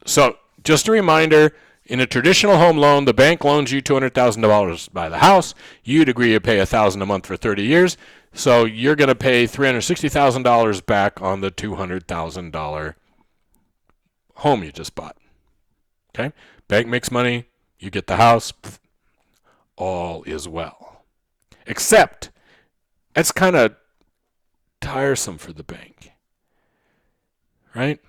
So just a reminder, in a traditional home loan, the bank loans you $200,000 to buy the house. You'd agree to pay $1,000 a month for 30 years. So you're going to pay $360,000 back on the $200,000 home you just bought. Okay? Bank makes money. You get the house. All is well. Except it's kind of tiresome for the bank. Right?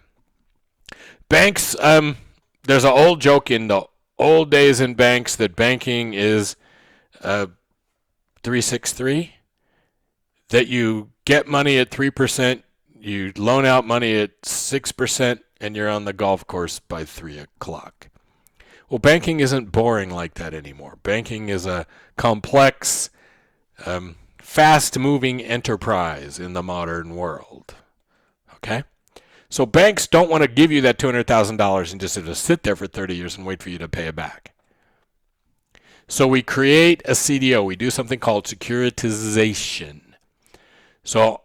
Banks, there's an old joke in the old days in banks that banking is 363, that you get money at 3%, you loan out money at 6%, and you're on the golf course by 3 o'clock. Well, banking isn't boring like that anymore. Banking is a complex, fast-moving enterprise in the modern world. Okay? So banks don't want to give you that $200,000 and just sit there for 30 years and wait for you to pay it back. So we create a CDO. We do something called securitization. So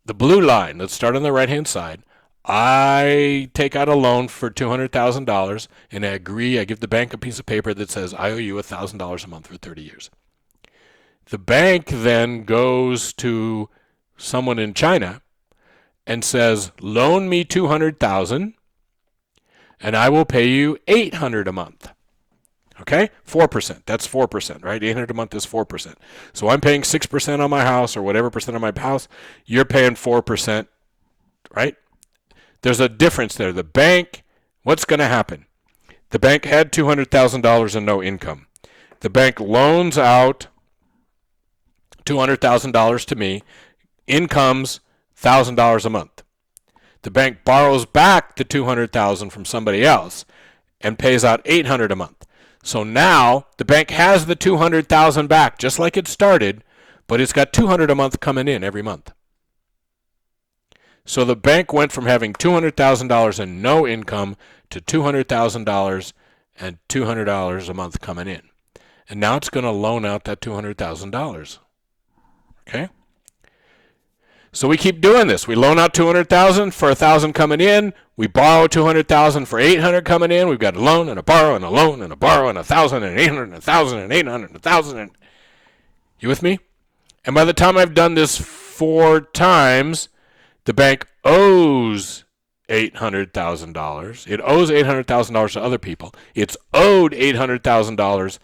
the blue line, let's start on the right-hand side. I take out a loan for $200,000 and I agree. I give the bank a piece of paper that says I owe you $1,000 a month for 30 years. The bank then goes to someone in China and says, loan me $200,000 and I will pay you $800 a month. Okay? 4%. That's 4%, right? $800 a month is 4%. So I'm paying 6% on my house or whatever percent on my house. You're paying 4%, right? There's a difference there. The bank, what's going to happen? The bank had $200,000 and no income. The bank loans out $200,000 to me. In comes $1,000 a month. The bank borrows back the $200,000 from somebody else and pays out $800 a month. So now the bank has the $200,000 back, just like it started, but it's got $200 a month coming in every month. So the bank went from having $200,000 and no income to $200,000 and $200 a month coming in. And now it's going to loan out that $200,000. Okay? So we keep doing this. We loan out $200,000 for $1,000 coming in. We borrow $200,000 for $800 coming in. We've got a loan and a borrow and a loan and a borrow and $1,000 and $800 and $1,000 and $800 and $1,000. And you with me? And by the time I've done this 4 times, the bank owes $800,000. It owes $800,000 to other people. It's owed $800,000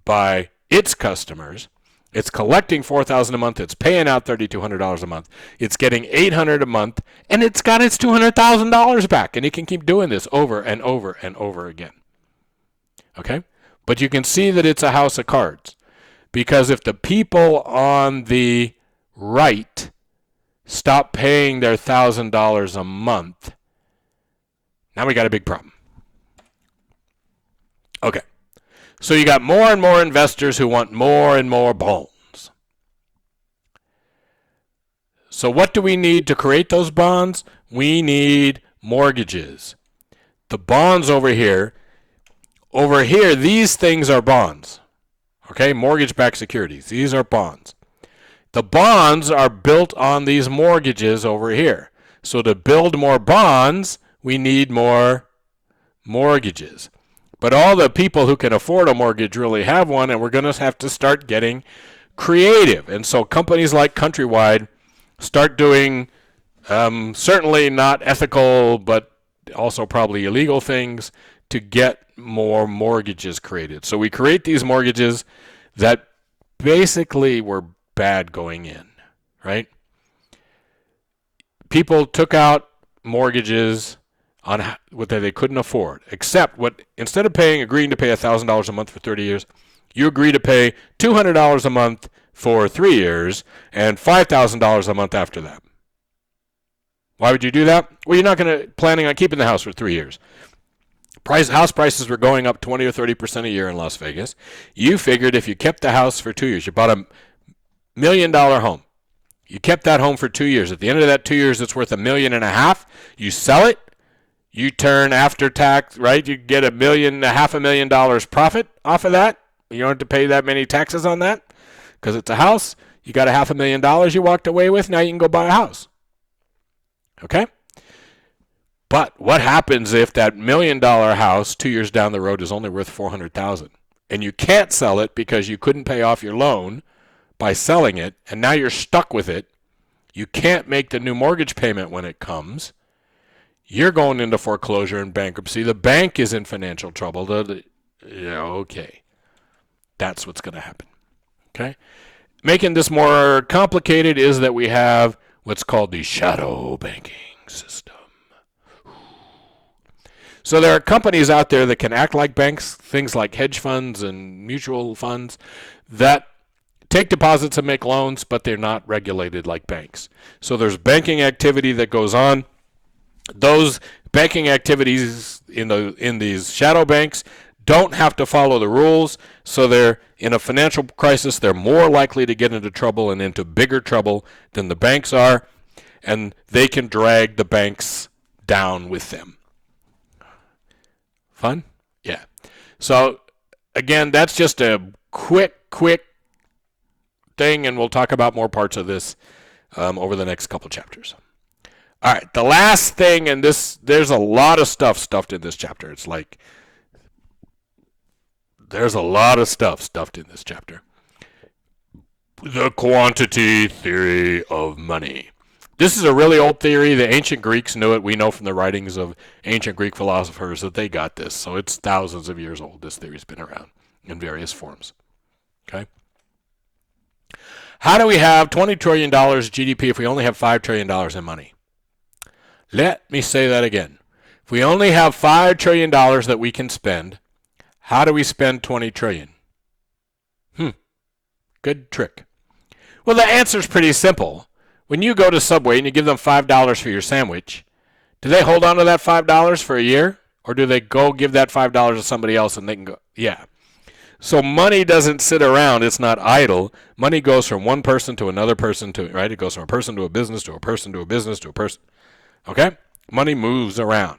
by its customers. It's collecting $4,000 a month. It's paying out $3,200 a month. It's getting $800 a month, and it's got its $200,000 back. And it can keep doing this over and over and over again. Okay? But you can see that it's a house of cards. Because if the people on the right stop paying their $1,000 a month, now we got a big problem. Okay. So you got more and more investors who want more and more bonds. So what do we need to create those bonds? We need mortgages. The bonds over here, these things are bonds. Okay, mortgage-backed securities. These are bonds. The bonds are built on these mortgages over here. So to build more bonds, we need more mortgages. But all the people who can afford a mortgage really have one, and we're going to have to start getting creative. And so companies like Countrywide start doing certainly not ethical, but also probably illegal things to get more mortgages created. So we create these mortgages that basically were bad going in, right? People took out mortgages on what they couldn't afford, except instead of agreeing to pay $1,000 a month for 30 years, you agree to pay $200 a month for 3 years and $5,000 a month after that. Why would you do that? Well, you're not planning on keeping the house for 3 years. House prices were going up 20 or 30% a year in Las Vegas. You figured if you kept the house for 2 years, you bought a $1 million home. You kept that home for 2 years. At the end of that 2 years, it's worth $1.5 million. You sell it. You turn after tax, right? You get $500,000 profit off of that. You don't have to pay that many taxes on that because it's a house. You got $500,000 you walked away with. Now you can go buy a house. Okay? But what happens if that $1 million house 2 years down the road is only worth $400,000 and you can't sell it because you couldn't pay off your loan by selling it, and now you're stuck with it? You can't make the new mortgage payment when it comes. You're going into foreclosure and bankruptcy. The bank is in financial trouble. Okay. That's what's going to happen. Okay? Making this more complicated is that we have what's called the shadow banking system. So there are companies out there that can act like banks, things like hedge funds and mutual funds, that take deposits and make loans, but they're not regulated like banks. So there's banking activity that goes on. Those banking activities in these shadow banks don't have to follow the rules, so they're in a financial crisis. They're more likely to get into trouble and into bigger trouble than the banks are, and they can drag the banks down with them. Fun? Yeah. So, again, that's just a quick thing, and we'll talk about more parts of this over the next couple chapters. All right, the last thing, and there's a lot of stuff stuffed in this chapter. It's like there's a lot of stuff stuffed in this chapter. The quantity theory of money. This is a really old theory. The ancient Greeks knew it. We know from the writings of ancient Greek philosophers that they got this. So it's thousands of years old. This theory's been around in various forms. Okay? How do we have $20 trillion GDP if we only have $5 trillion in money? Let me say that again. If we only have $5 trillion that we can spend, how do we spend $20 trillion? Good trick. Well, the answer's pretty simple. When you go to Subway and you give them $5 for your sandwich, do they hold on to that $5 for a year? Or do they go give that $5 to somebody else and they can go? Yeah. So money doesn't sit around. It's not idle. Money goes from one person to another person right? It goes from a person to a business to a person to a business to a person. Okay? Money moves around.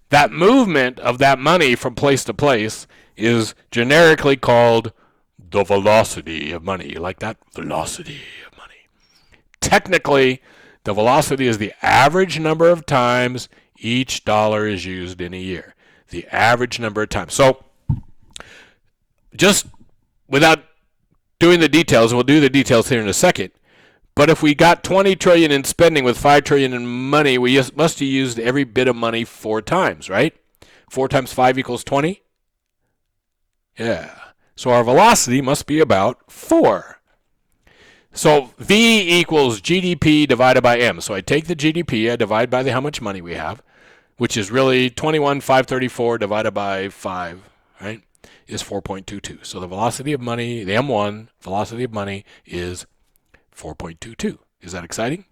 That movement of that money from place to place is generically called the velocity of money. You like that? Velocity of money. Technically, the velocity is the average number of times each dollar is used in a year. The average number of times. So, just without doing the details, we'll do the details here in a second, but if we got $20 trillion in spending with $5 trillion in money, we must have used every bit of money 4 times, right? 4 times 5 equals 20? Yeah. So our velocity must be about 4. So V equals GDP divided by M. So I take the GDP, I divide by how much money we have, which is really 21,534 divided by 5, right, is 4.22. So the velocity of money, the M1 velocity of money is 4.22. Is that exciting?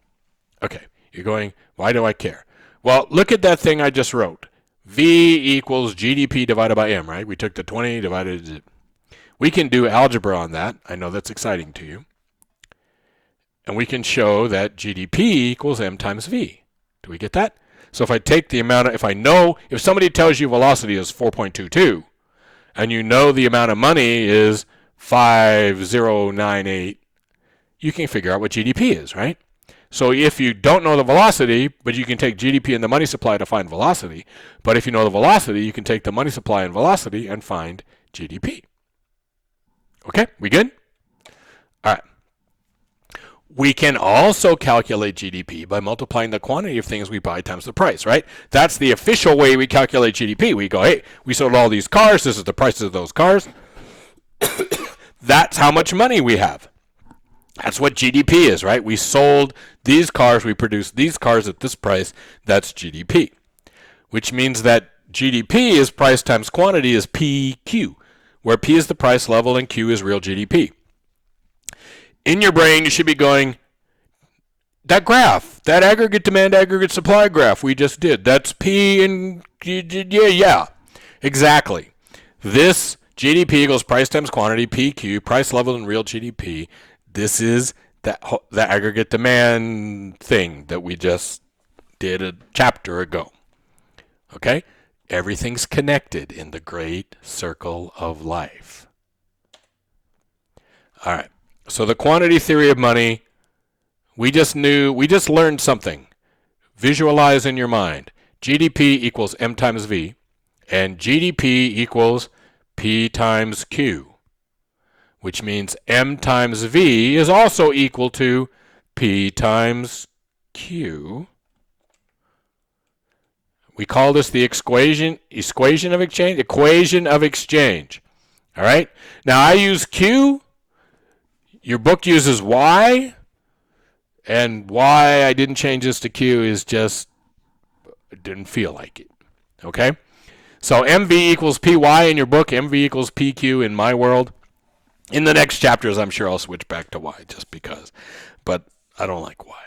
Okay. You're going, why do I care? Well, look at that thing I just wrote. V equals GDP divided by M, right? We took the 20 divided. We can do algebra on that. I know that's exciting to you. And we can show that GDP equals M times V. Do we get that? So if I take the amount, if somebody tells you velocity is 4.22, and you know the amount of money is 5098, you can figure out what GDP is, right? So if you don't know the velocity, but you can take GDP and the money supply to find velocity, but if you know the velocity, you can take the money supply and velocity and find GDP. Okay, we good? All right. We can also calculate GDP by multiplying the quantity of things we buy times the price, right? That's the official way we calculate GDP. We go, hey, we sold all these cars. This is the prices of those cars. That's how much money we have. That's what GDP is, right? We sold these cars. We produced these cars at this price. That's GDP, which means that GDP is price times quantity is PQ, where P is the price level and Q is real GDP. In your brain, you should be going, that graph, that aggregate demand, aggregate supply graph we just did, that's P and yeah, exactly. This GDP equals price times quantity, PQ, price level and real GDP. This is the aggregate demand thing that we just did a chapter ago. Okay? Everything's connected in the great circle of life. All right. So the quantity theory of money, we just learned something. Visualize in your mind. GDP equals M times V, and GDP equals P times Q, which means M times V is also equal to P times Q. We call this the equation of exchange. All right? Now I use Q. Your book uses Y. And why I didn't change this to Q is just it didn't feel like it. Okay? So MV equals PY in your book, MV equals PQ in my world. In the next chapters, I'm sure I'll switch back to Y just because. But I don't like Y.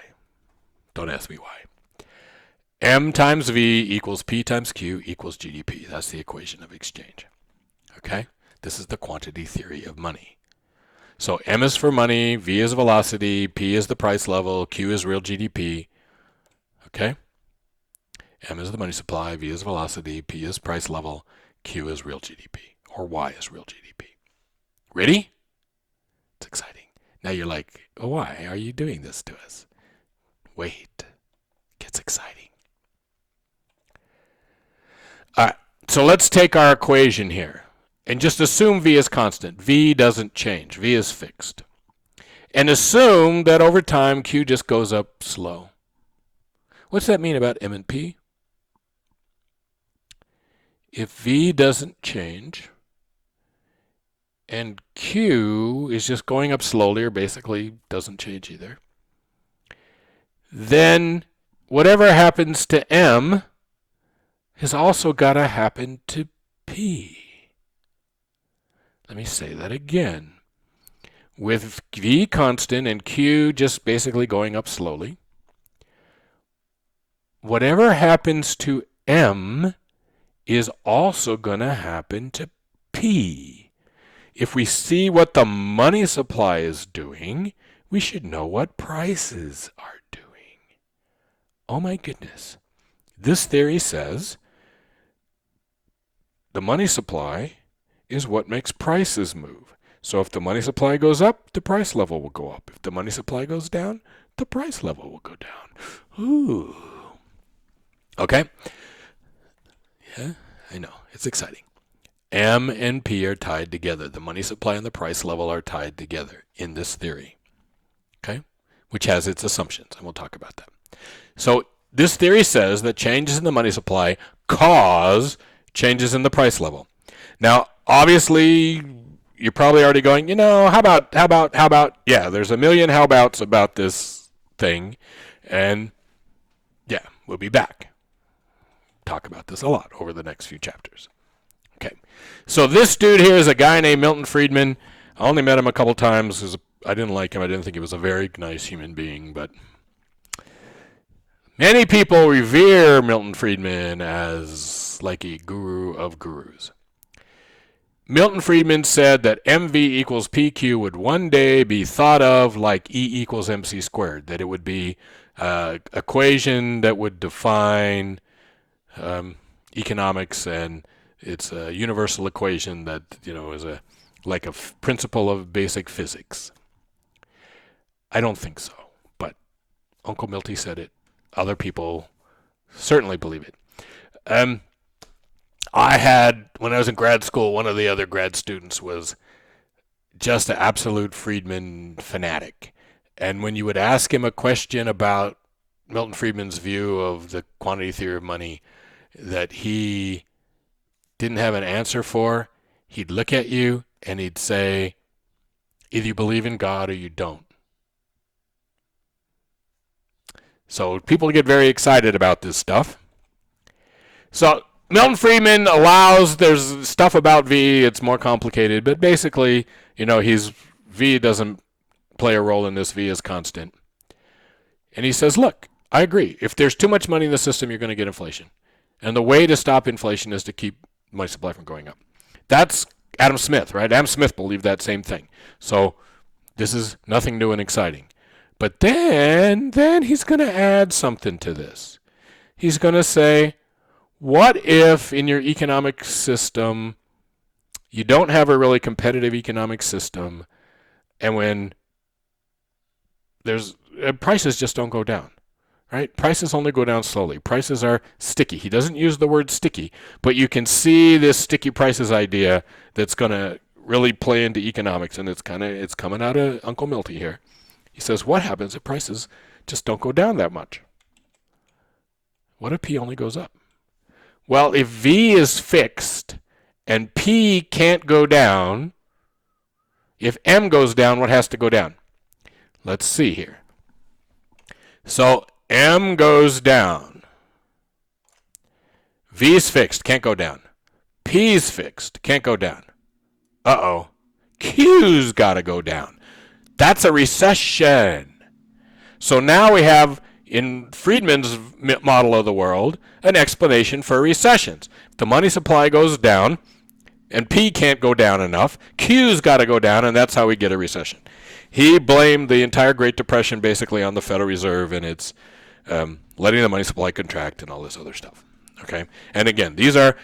Don't ask me why. M times V equals P times Q equals GDP. That's the equation of exchange. Okay? This is the quantity theory of money. So M is for money, V is velocity, P is the price level, Q is real GDP. Okay? M is the money supply, V is velocity, P is price level, Q is real GDP, or Y is real GDP. Ready? It's exciting. Now you're like, oh, why are you doing this to us? Wait. It gets exciting. All right, so let's take our equation here and just assume V is constant. V doesn't change. V is fixed. And assume that over time, Q just goes up slow. What's that mean about M and P? If V doesn't change and Q is just going up slowly or basically doesn't change either, then whatever happens to M has also got to happen to P. Let me say that again. With V constant and Q just basically going up slowly, whatever happens to M is also going to happen to P. If we see what the money supply is doing, we should know what prices are doing. Oh my goodness. This theory says the money supply is what makes prices move. So if the money supply goes up, the price level will go up. If the money supply goes down, the price level will go down. Ooh. Okay? Yeah, I know. It's exciting. M and P are tied together. The money supply and the price level are tied together in this theory. Okay? Which has its assumptions, and we'll talk about that. So this theory says that changes in the money supply cause changes in the price level. Now, obviously, you're probably already going, how about, yeah, there's a million how-abouts about this thing, and yeah, we'll be back. Talk about this a lot over the next few chapters. Okay, so this dude here is a guy named Milton Friedman. I only met him a couple times because I didn't like him. I didn't think he was a very nice human being, but many people revere Milton Friedman as like a guru of gurus. Milton Friedman said that MV equals PQ would one day be thought of like E equals MC squared, that it would be an equation that would define economics, and it's a universal equation that is like a principle of basic physics. I don't think so, but Uncle Milty said it. Other people certainly believe it. I had, when I was in grad school, one of the other grad students was just an absolute Friedman fanatic. And when you would ask him a question about Milton Friedman's view of the quantity theory of money that he didn't have an answer for, he'd look at you and he'd say, either you believe in God or you don't. So people get very excited about this stuff. So Milton Friedman there's stuff about V, it's more complicated, but basically, V doesn't play a role in this, V is constant. And he says, look, I agree. If there's too much money in the system, you're going to get inflation. And the way to stop inflation is to keep money supply from going up. That's Adam Smith, right? Adam Smith believed that same thing. So this is nothing new and exciting. But then he's going to add something to this. He's going to say, what if in your economic system you don't have a really competitive economic system, and when prices just don't go down? right? Prices only go down slowly. Prices are sticky. He doesn't use the word sticky, but you can see this sticky prices idea that's going to really play into economics, and it's coming out of Uncle Milty here. He says, what happens if prices just don't go down that much? What if P only goes up? Well, if V is fixed and P can't go down, if M goes down, what has to go down? Let's see here. So M goes down. V's fixed, can't go down. P's fixed, can't go down. Uh-oh. Q's got to go down. That's a recession. So now we have, in Friedman's model of the world, an explanation for recessions. If the money supply goes down and P can't go down enough, Q's got to go down, and that's how we get a recession. He blamed the entire Great Depression basically on the Federal Reserve and its letting the money supply contract and all this other stuff. Okay, and again, these are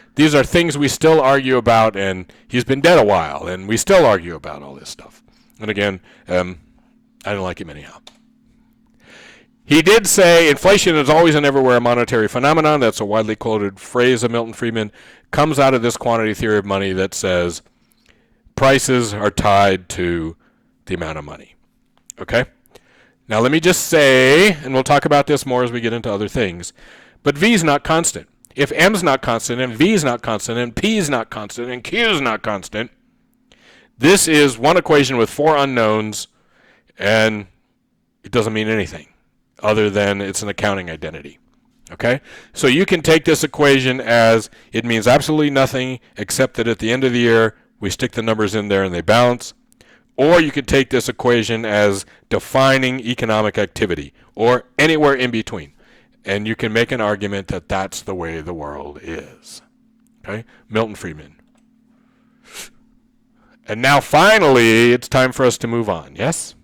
things we still argue about, and he's been dead a while, and we still argue about all this stuff. And again, I don't like him anyhow. He did say inflation is always and everywhere a monetary phenomenon. That's a widely quoted phrase of Milton Friedman. Comes out of this quantity theory of money that says prices are tied to the amount of money. Okay? Now let me just say, and we'll talk about this more as we get into other things, but V is not constant. If M's not constant, and V's not constant, and P's not constant, and Q's not constant, this is one equation with four unknowns, and it doesn't mean anything other than it's an accounting identity. Okay? So you can take this equation as it means absolutely nothing except that at the end of the year we stick the numbers in there and they balance. Or you could take this equation as defining economic activity, or anywhere in between. And you can make an argument that that's the way the world is. Okay? Milton Friedman. And now finally, it's time for us to move on. Yes?